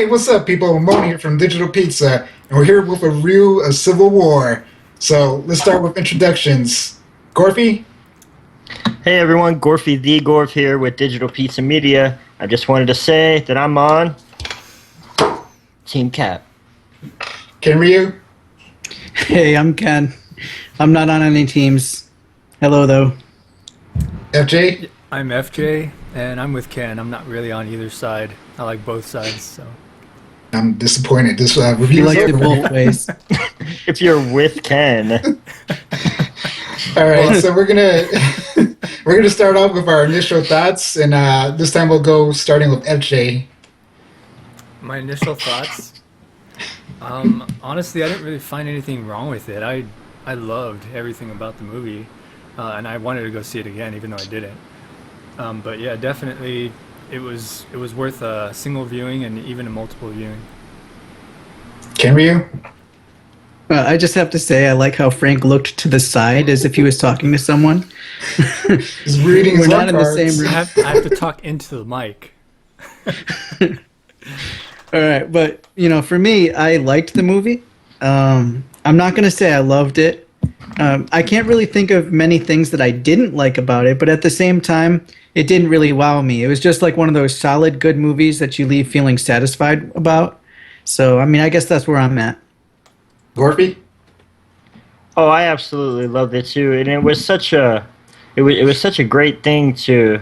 Hey, what's up, people? Moan here from Digital Pizza, and we're here with a review of Civil War. So let's start with introductions. Gorfy? Hey everyone, Gorfy the Gorf here with Digital Pizza Media. I just wanted to say that I'm on Team Cap. Ken Ryu? Hey, I'm Ken. I'm not on any teams. Hello, though. FJ? I'm FJ, and I'm with Ken. I'm not really on either side. I like both sides, so. I'm disappointed. This You review like is it over. both ways. If you're with Ken, All right, so we're gonna start off with our initial thoughts, and this time we'll go starting with FJ. My initial thoughts. Honestly, I didn't really find anything wrong with it. I loved everything about the movie, and I wanted to go see it again, even though I didn't. But yeah, definitely, it was worth a single viewing and even a multiple viewing. Ken Ryu? I just have to say, I like how Frank looked to the side as if he was talking to someone. He's reading his We're not in the cards. same room. I have to talk into the mic. All right, but for me, I liked the movie. I'm not gonna say I loved it. I can't really think of many things that I didn't like about it, but at the same time, it didn't really wow me. It was just like one of those solid, good movies that you leave feeling satisfied about. So, I mean, I guess that's where I'm at. Gorfy? oh, I absolutely loved it too, and it was such a great thing to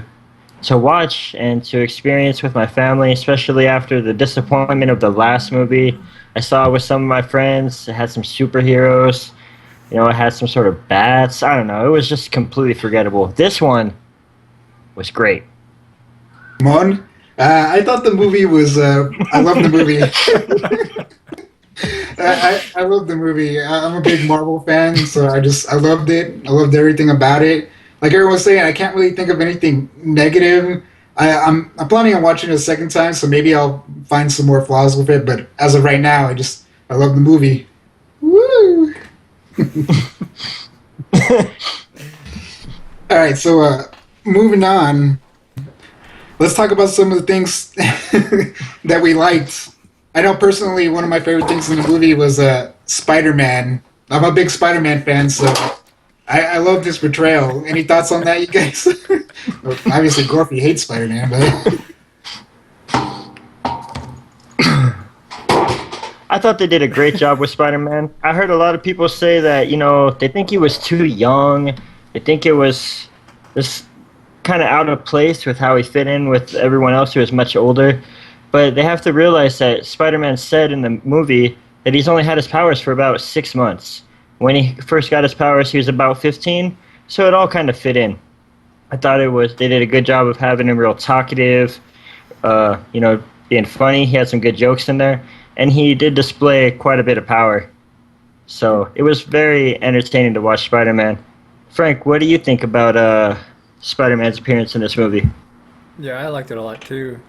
watch and to experience with my family, especially after the disappointment of the last movie. I saw it with some of my friends. It had some superheroes. It had some sort of bats. I don't know. It was just completely forgettable. This one was great. Mon? I thought the movie was. I love the movie. I love the movie. I'm a big Marvel fan, so I loved it. I loved everything about it. Like everyone was saying, I can't really think of anything negative. I'm planning on watching it a second time, so maybe I'll find some more flaws with it. But as of right now, I love the movie. Woo! All right, so moving on. Let's talk about some of the things that we liked. I know personally one of my favorite things in the movie was Spider-Man. I'm a big Spider-Man fan, so I love this portrayal. Any thoughts on that, you guys? Well, obviously, Gorfy hates Spider-Man, but... I thought they did a great job with Spider-Man. I heard a lot of people say that, they think he was too young. They think it was just kind of out of place with how he fit in with everyone else who was much older. But they have to realize that Spider-Man said in the movie that he's only had his powers for about 6 months. When he first got his powers, he was about 15, so it all kind of fit in. I thought they did a good job of having him real talkative, being funny. He had some good jokes in there. And he did display quite a bit of power. So it was very entertaining to watch Spider-Man. Frank, what do you think about Spider-Man's appearance in this movie? Yeah, I liked it a lot too.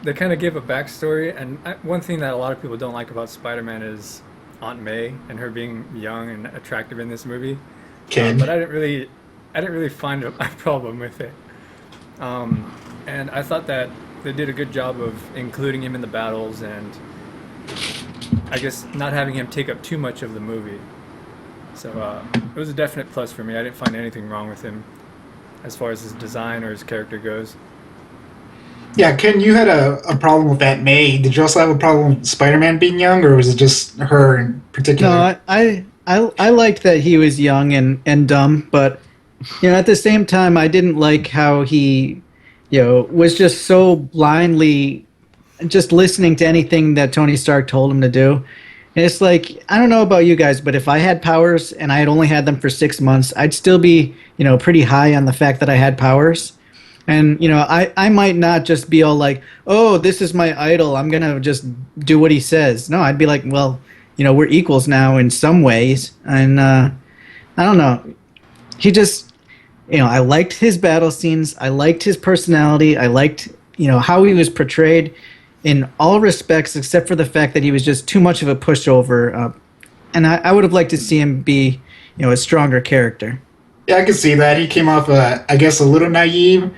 They kind of gave a backstory, and one thing that a lot of people don't like about Spider-Man is Aunt May and her being young and attractive in this movie. Ken? But I didn't really find a problem with it. And I thought that they did a good job of including him in the battles and I guess not having him take up too much of the movie. So it was a definite plus for me. I didn't find anything wrong with him as far as his design or his character goes. Yeah, Ken, you had a problem with Aunt May. Did you also have a problem with Spider-Man being young, or was it just her in particular? No, I liked that he was young and dumb, but at the same time, I didn't like how he was just so blindly just listening to anything that Tony Stark told him to do. And it's like, I don't know about you guys, but if I had powers and I had only had them for 6 months, I'd still be, pretty high on the fact that I had powers. And, I might not just be all like, oh, this is my idol, I'm going to just do what he says. No, I'd be like, well, we're equals now in some ways. And I don't know. He just... I liked his battle scenes. I liked his personality. I liked, how he was portrayed in all respects, except for the fact that he was just too much of a pushover. And I would have liked to see him be, a stronger character. Yeah, I can see that. He came off, I guess, a little naive.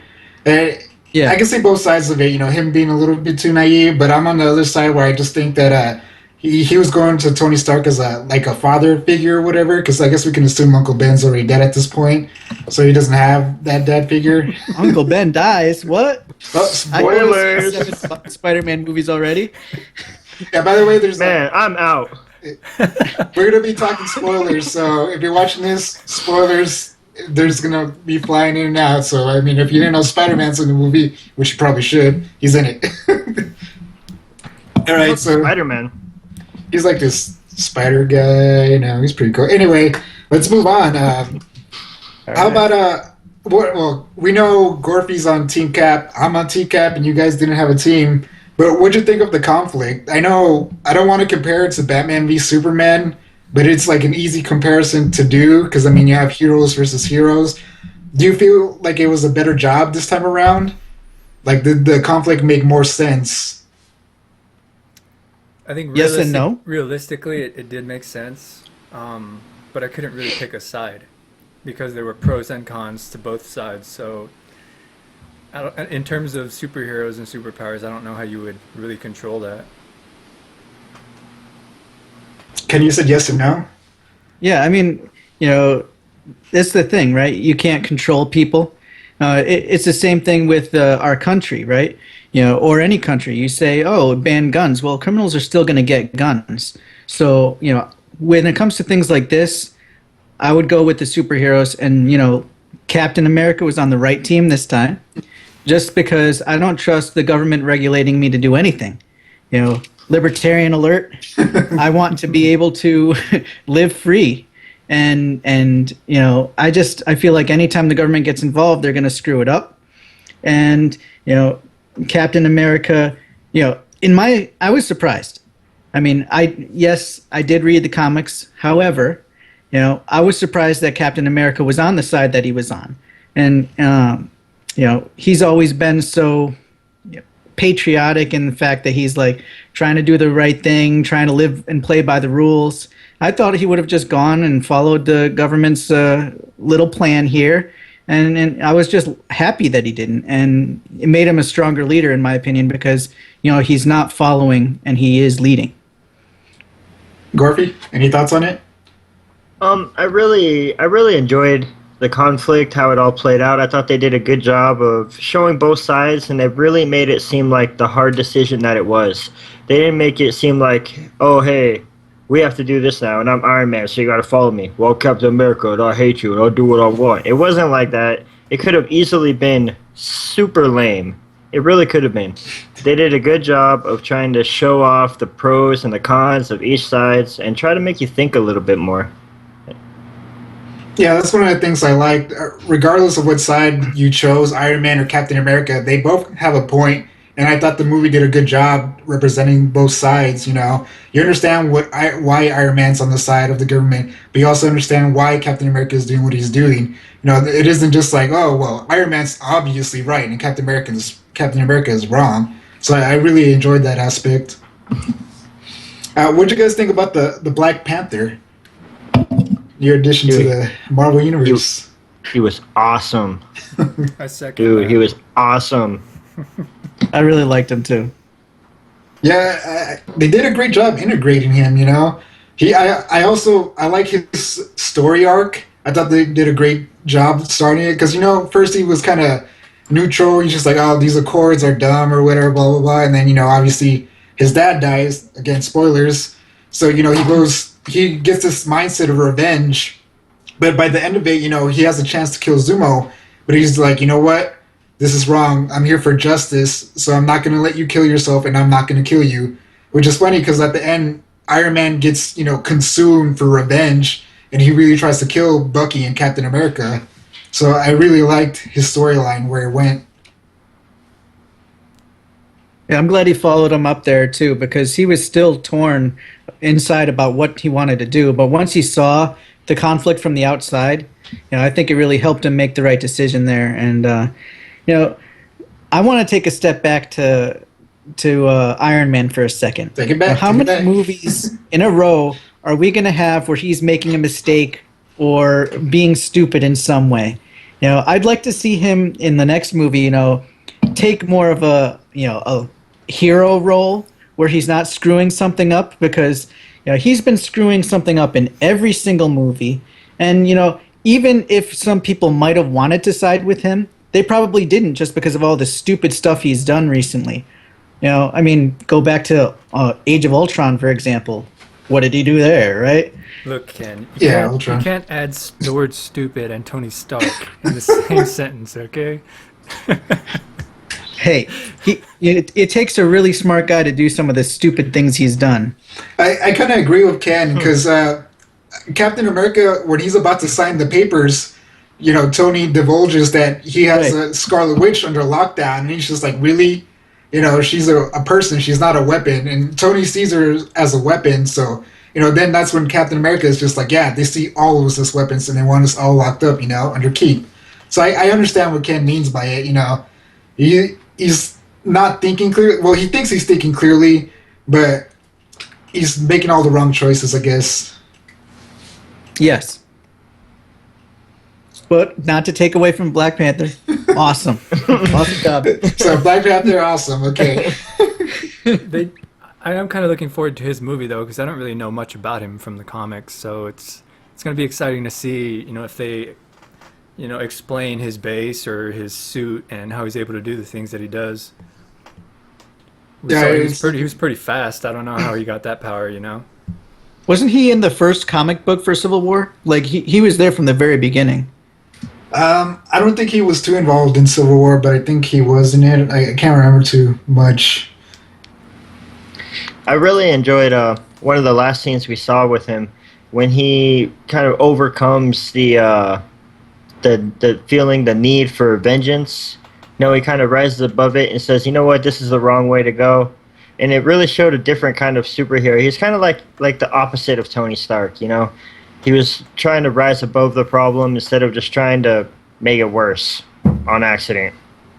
Yeah. I can see both sides of it. You know, him being a little bit too naive, but I'm on the other side where I just think that he was going to Tony Stark as a father figure or whatever. Because I guess we can assume Uncle Ben's already dead at this point, so he doesn't have that dad figure. Uncle Ben dies. What? Oh, Spoilers. I watched 7 Spider-Man movies already. Yeah. By the way, there's Man, I'm out. we're gonna be talking spoilers. So if you're watching this, spoilers. There's gonna be flying in and out. So I mean, if you didn't know Spider-Man's in the movie, which you probably should, he's in it. All right, so Spider-Man. he's like this spider guy. You know, he's pretty cool. Anyway, let's move on. How about well, we know Gorfy's on Team Cap. I'm on Team Cap, and you guys didn't have a team. But what'd you think of the conflict? I know I don't want to compare it to Batman v Superman, but it's like an easy comparison to do because I mean you have heroes versus heroes. Do you feel like it was a better job this time around? Like did the conflict make more sense? I think Yes and no. realistically, it did make sense, but I couldn't really pick a side because there were pros and cons to both sides. So, in terms of superheroes and superpowers, I don't know how you would really control that. Can you say yes and no? Yeah, I mean, that's the thing, right? You can't control people. It's the same thing with our country, right? Or any country. You say, oh, ban guns. Well, criminals are still going to get guns. So, when it comes to things like this, I would go with the superheroes. And, Captain America was on the right team this time. Just because I don't trust the government regulating me to do anything. Libertarian alert. I want to be able to live free. And I feel like anytime the government gets involved, they're going to screw it up. And, Captain America, I was surprised. I mean, I did read the comics. However, I was surprised that Captain America was on the side that he was on. And, he's always been so patriotic in the fact that he's like trying to do the right thing, trying to live and play by the rules. I thought he would have just gone and followed the government's little plan here. And I was just happy that he didn't. And it made him a stronger leader, in my opinion, because, he's not following and he is leading. Gorfy, any thoughts on it? I really enjoyed the conflict, how it all played out. I thought they did a good job of showing both sides, and they really made it seem like the hard decision that it was. They didn't make it seem like, oh, hey, we have to do this now, and I'm Iron Man, so you gotta follow me. Well, Captain America, and I hate you, and I'll do what I want. It wasn't like that. It could have easily been super lame. It really could have been. They did a good job of trying to show off the pros and the cons of each side and try to make you think a little bit more. Yeah, that's one of the things I liked. Regardless of what side you chose, Iron Man or Captain America, they both have a point, and I thought the movie did a good job representing both sides. You understand why Iron Man's on the side of the government, but you also understand why Captain America is doing what he's doing. It isn't just like, oh well, Iron Man's obviously right and Captain America is wrong. So I really enjoyed that aspect. What'd you guys think about the Black Panther? Your addition to the Marvel Universe. He was awesome. I second Dude, that. he was awesome. I really liked him too. Yeah, they did a great job integrating him. I like his story arc. I thought they did a great job starting it because first he was kind of neutral. He's just like, oh, these Accords are dumb or whatever, blah blah blah. And then obviously his dad dies. Again, spoilers. So he gets this mindset of revenge, but by the end of it, he has a chance to kill Zumo, but he's like, you know what? This is wrong. I'm here for justice, so I'm not going to let you kill yourself, and I'm not going to kill you. Which is funny because at the end, Iron Man gets, consumed for revenge, and he really tries to kill Bucky and Captain America. So I really liked his storyline where it went. Yeah, I'm glad he followed him up there too, because he was still torn inside about what he wanted to do. But once he saw the conflict from the outside, I think it really helped him make the right decision there. And I want to take a step back to Iron Man for a second. Take it back. How many movies in a row are we going to have where he's making a mistake or being stupid in some way? I'd like to see him in the next movie, take more of a hero role where he's not screwing something up, because he's been screwing something up in every single movie. And even if some people might have wanted to side with him, they probably didn't, just because of all the stupid stuff he's done recently. I mean, go back to Age of Ultron, for example. What did he do there, right? Look, Ken, Ultron. you can't add the word stupid and Tony Stark in the same sentence, okay? Hey, it takes a really smart guy to do some of the stupid things he's done. I kind of agree with Ken, because Captain America, when he's about to sign the papers, Tony divulges that he has Right. a Scarlet Witch under lockdown, and he's just like, really? She's a person, she's not a weapon. And Tony sees her as a weapon, so, then that's when Captain America is just like, yeah, they see all of us as weapons, and they want us all locked up, under keep. So I understand what Ken means by it, he's not thinking clearly. Well, he thinks he's thinking clearly, but he's making all the wrong choices, I guess. Yes. But not to take away from Black Panther. Awesome. Awesome job. So Black Panther, awesome. Okay. I am kind of looking forward to his movie though, because I don't really know much about him from the comics. So it's going to be exciting to see, if they, explain his base or his suit and how he's able to do the things that he does. Yeah, He was pretty fast. I don't know how he got that power. Wasn't he in the first comic book for Civil War? Like, he was there from the very beginning. I don't think he was too involved in Civil War, but I think he was in it. I can't remember too much. I really enjoyed one of the last scenes we saw with him when he kind of overcomes the feeling, the need for vengeance. He kind of rises above it and says, "You know what? This is the wrong way to go." And it really showed a different kind of superhero. He's kind of like the opposite of Tony Stark. He was trying to rise above the problem instead of just trying to make it worse on accident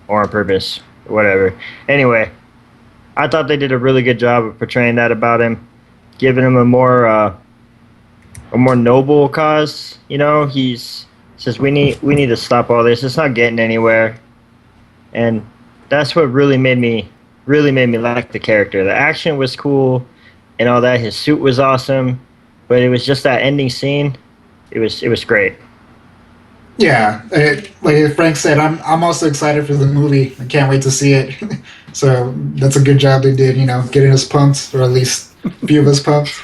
or on purpose, whatever. Anyway, I thought they did a really good job of portraying that about him, giving him a more noble cause. He says we need to stop all this. It's not getting anywhere, and that's what really made me like the character. The action was cool and all that. His suit was awesome, but it was just that ending scene. It was great. Yeah, like Frank said, I'm also excited for the movie. I can't wait to see it. So that's a good job they did, getting us pumped, or at least a few of us pumped.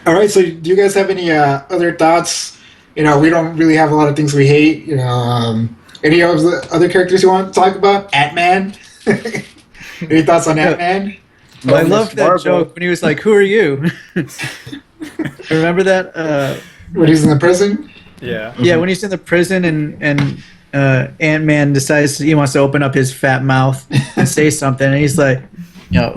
All right, so do you guys have any other thoughts? We don't really have a lot of things we hate. Any of the other characters you want to talk about? Ant-Man? Any thoughts on Ant-Man? I loved that Marvel. joke when he was like, "Who are you?" Remember that? When he's in the prison? Yeah. Yeah, when he's in the prison and Ant-Man decides he wants to open up his fat mouth and say something, and he's like,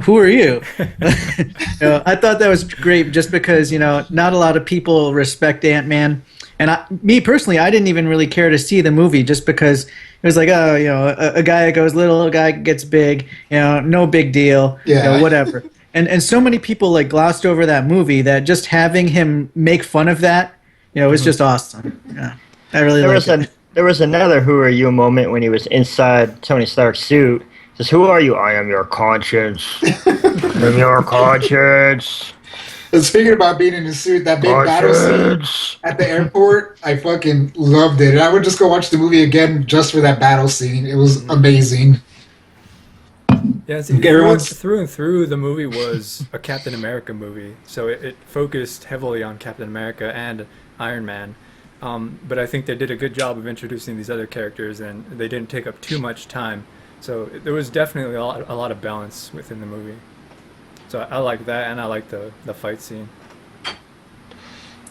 "Who are you?" I thought that was great, just because not a lot of people respect Ant-Man, and me personally, I didn't even really care to see the movie, just because it was like, oh, a guy that goes little, a guy gets big, no big deal, Yeah. whatever. And so many people like glossed over that movie, that just having him make fun of that, was just awesome. Yeah, I really liked it. There was another "Who are you" moment when he was inside Tony Stark's suit. He says, "Who are you?" "I am your conscience." "I'm your conscience." And speaking about being in the suit, that big battle scene at the airport, I fucking loved it. And I would just go watch the movie again just for that battle scene. It was amazing. Yeah, Everyone's- through and through, the movie was a Captain America movie, so it focused heavily on Captain America and Iron Man. But I think they did a good job of introducing these other characters, and they didn't take up too much time. So there was definitely a lot of balance within the movie. So I like that, and I like the fight scene.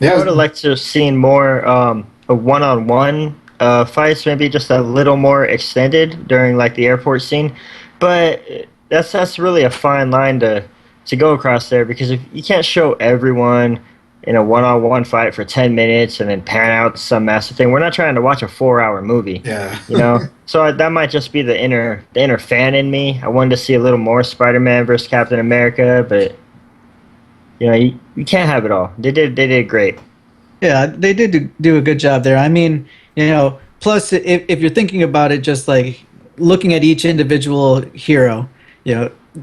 Yeah, I would have liked to have seen more a one-on-one fights, maybe just a little more extended during like the airport scene. But that's really a fine line to go across there, because if you can't show everyone in a one-on-one fight for 10 minutes and then pan out some massive thing. We're not trying to watch a 4-hour movie. yeah. So that might just be the inner fan in me. I wanted to see a little more Spider-Man versus Captain America, but you can't have it all. They did great. Yeah, they did do a good job there. I mean, plus, if you're thinking about it, just like looking at each individual hero,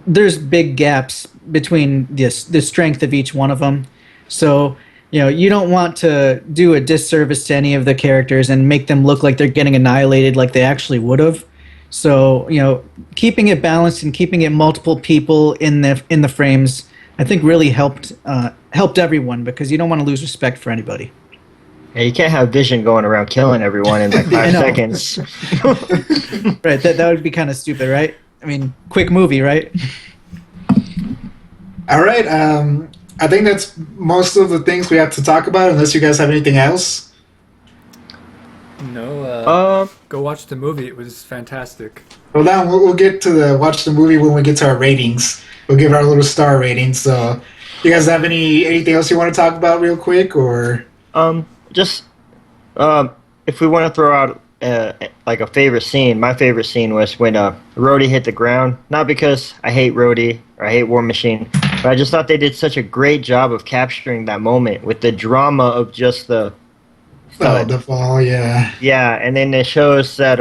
there's big gaps between the strength of each one of them. So, you don't want to do a disservice to any of the characters and make them look like they're getting annihilated like they actually would have. So, keeping it balanced and keeping it multiple people in the frames, I think really helped everyone, because you don't want to lose respect for anybody. Yeah, you can't have Vision going around killing everyone in like I 5 know. seconds. Right, that would be kind of stupid, right? I mean, quick movie, right? All right. I think that's most of the things we have to talk about, unless you guys have anything else. No, go watch the movie. It was fantastic. Well, now we'll get to watch the movie when we get to our ratings. We'll give our little star ratings. So, you guys have anything else you want to talk about real quick, or? Just if we want to throw out like a favorite scene, my favorite scene was when Rhodey hit the ground. Not because I hate Rhodey or I hate War Machine, but I just thought they did such a great job of capturing that moment with the drama of just the Oh, the fall, yeah. Yeah, and then it shows that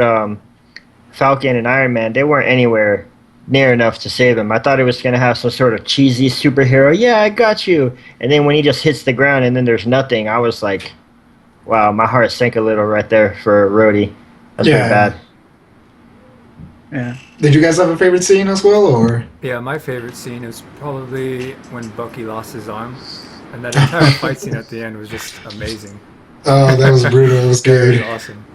Falcon and Iron Man, they weren't anywhere near enough to save him. I thought it was going to have some sort of cheesy superhero, yeah, I got you. And then when he just hits the ground and then there's nothing, I was like, wow, my heart sank a little right there for Rhodey. That's pretty bad. Yeah. Did you guys have a favorite scene as well, or? Yeah, my favorite scene is probably when Bucky lost his arm, and that entire fight scene at the end was just amazing. Oh, that was brutal. It was It was good. awesome.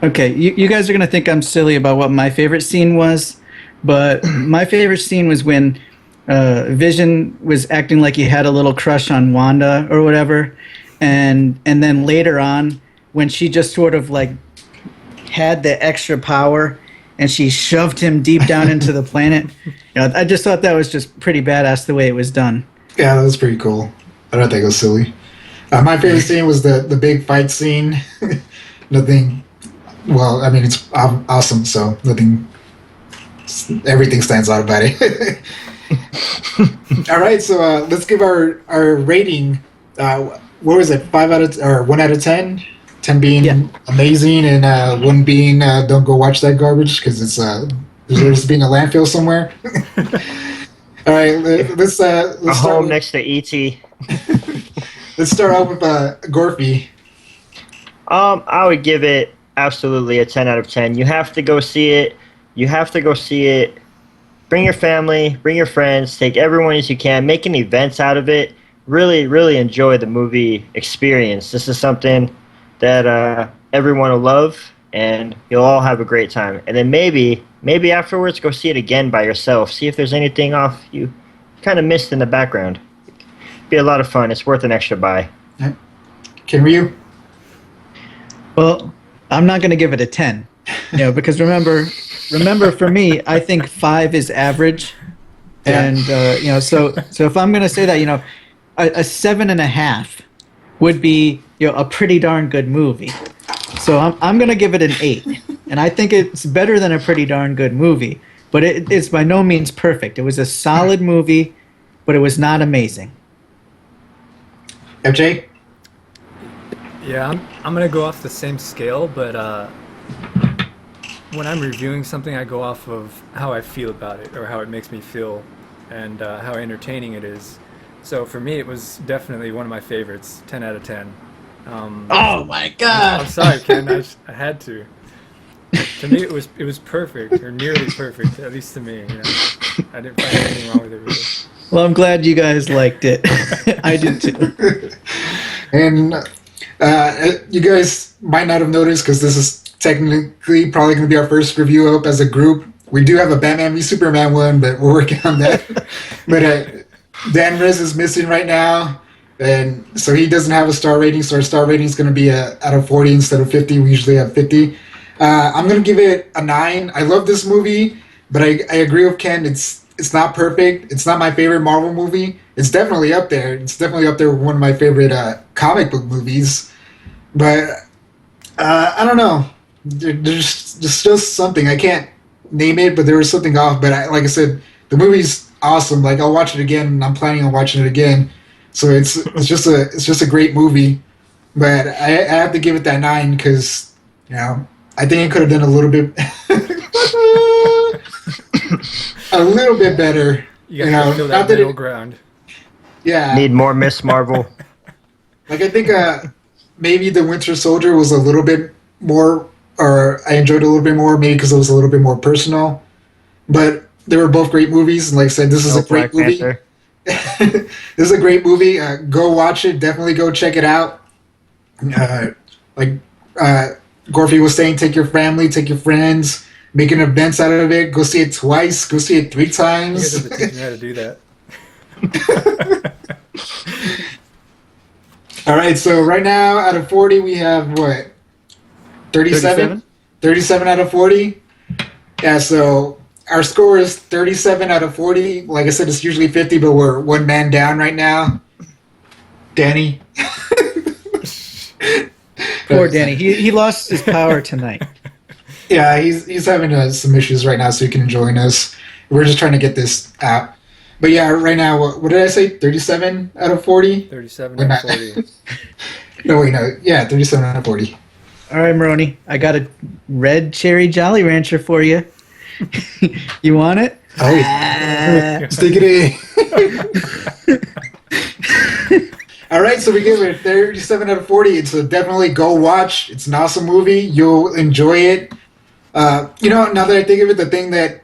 Okay, you guys are going to think I'm silly about what my favorite scene was, but my favorite scene was when Vision was acting like he had a little crush on Wanda or whatever, and then later on, when she just sort of like had the extra power and she shoved him deep down into the planet. I just thought that was just pretty badass the way it was done. Yeah, that was pretty cool. I don't think it was silly. My favorite scene was the big fight scene. Nothing. Well, I mean, it's awesome, so nothing. Everything stands out about it. All right, so let's give our rating. What was it? 1 out of 10. 10 being amazing, and 1 being don't go watch that garbage because it's there's being a landfill somewhere. All right, let's A start home with, next to E.T. let's start out with Gorfy. I would give it absolutely a 10 out of 10. You have to go see it. You have to go see it. Bring your family, bring your friends, take everyone as you can, make an event out of it. Really, really enjoy the movie experience. This is something that everyone will love, and you'll all have a great time. And then maybe afterwards, go see it again by yourself. See if there's anything off you kind of missed in the background. Be a lot of fun. It's worth an extra buy. Can Ryu? Well, I'm not going to give it a 10, because remember for me, I think 5 is average, and so if I'm going to say that, a 7.5 would be a pretty darn good movie. So I'm going to give it an 8, and I think it's better than a pretty darn good movie, but it's by no means perfect. It was a solid movie, but it was not amazing. FJ? Yeah, I'm gonna go off the same scale, but when I'm reviewing something, I go off of how I feel about it or how it makes me feel, and how entertaining it is. So for me, it was definitely one of my favorites. 10 out of 10. Oh my God! I'm sorry, Ken. I had to. To me, it was perfect, or nearly perfect, at least to me. I didn't find anything wrong with it. Really. Well, I'm glad you guys liked it. I did too. And you guys might not have noticed, because this is technically probably going to be our first review up as a group. We do have a Batman v Superman one, but we're working on that. But Dan Riz is missing right now, and so he doesn't have a star rating, so our star rating is going to be out of 40 instead of 50. We usually have 50. I'm going to give it a 9. I love this movie, but I agree with Ken. It's not perfect. It's not my favorite Marvel movie. It's definitely up there. It's definitely up there with one of my favorite comic book movies. But I don't know. There's just something. I can't name it, but there was something off. But like I said, the movie's awesome. Like, I'll watch it again, and I'm planning on watching it again. So it's just a great movie. but I have to give it that 9 because I think it could have done a little bit, a little bit better. You got to feel that not that middle ground. yeah, Need more Miss Marvel. like I think maybe the Winter Soldier was a little bit more, or I enjoyed it a little bit more, maybe because it was a little bit more personal. But they were both great movies, and like I said, this is No a great Black movie. Panther. This is a great movie. Go watch it. Definitely go check it out. Like Gorfy was saying, take your family, take your friends, make an event out of it. Go see it twice. Go see it 3 You guys times. have to teach me how to do that. All right, so right now, out of 40, we have what? 37? 37 out of 40? Yeah, so our score is 37 out of 40. Like I said, it's usually 50, but we're 1 man down right now. Danny. Poor Danny. He lost his power tonight. Yeah, he's having some issues right now, so he can join us. We're just trying to get this out. But yeah, right now, what did I say? 37 out of 40? 37 We're and not- 40. No, wait, no. Yeah, 37 out of 40. All right, Maroni, I got a red cherry Jolly Rancher for you. You want it? Oh, yeah. Stick it in. All right, so we give it 37 out of 40. It's definitely go watch. It's an awesome movie. You'll enjoy it. Now that I think of it, the thing that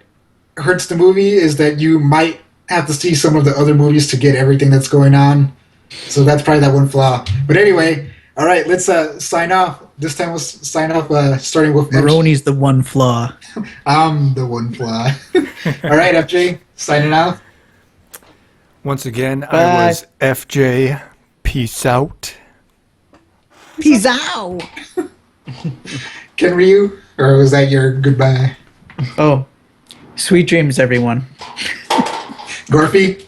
hurts the movie is that you might have to see some of the other movies to get everything that's going on. So that's probably that one flaw. But anyway, all right, let's sign off. This time we'll sign off starting with Maroni's the one flaw. I'm the one flaw. All right, FJ, signing off. Once again, Bye. I was FJ. Peace out. Peace out. Ken Ryu, or was that your goodbye? Oh, sweet dreams, everyone. Gorfy?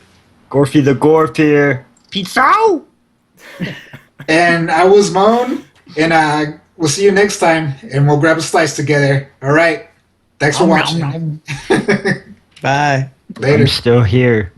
Gorfy the Gorf here. Pizza out! And I was Moan, and we'll see you next time, and we'll grab a slice together. All right. Thanks for watching. Bye. Later. I'm still here.